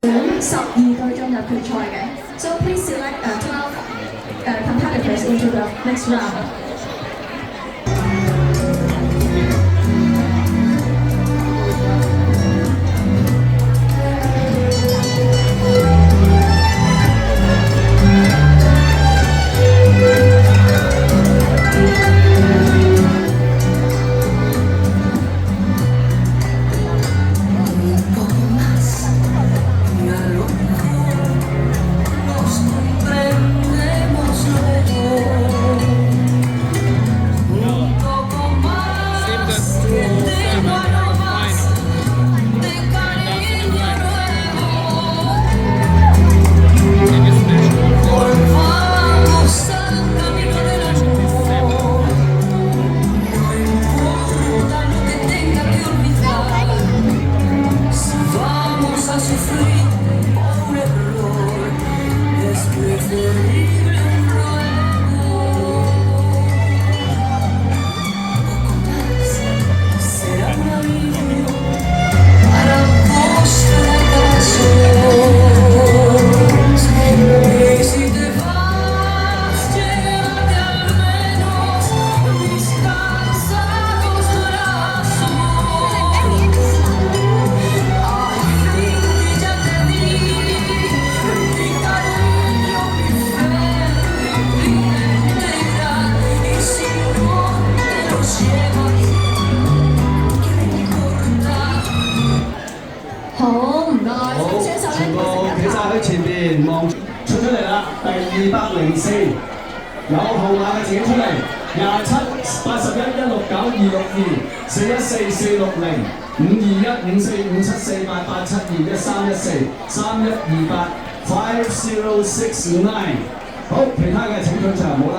12隊進入決賽嘅。So please select 12 competitors into the next round. 204有號碼嘅自己出嚟，27、81、169、262、414、460、521、545、748、872、1314、3128、5069。好，其他嘅請進場，冇冧。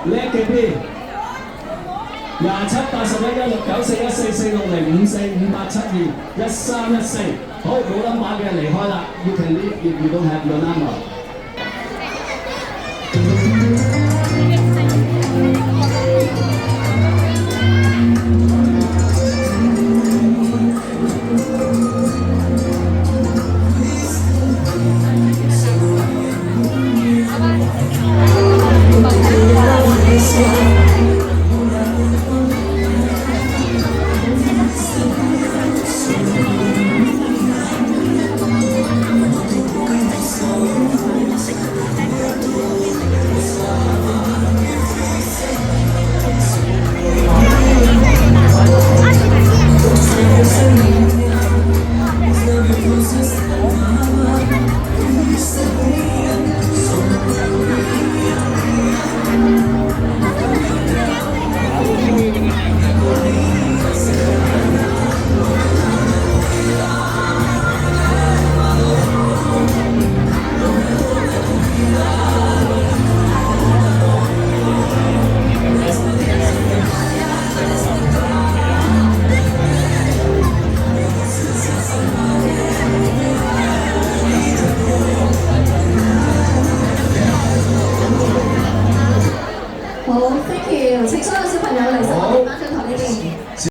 叻嘅邊？27、81、169、414、460、545、872、1314。好，冇 number 嘅人離開啦。You can leave if you don't have your number。Thank you，請所有小朋友嚟實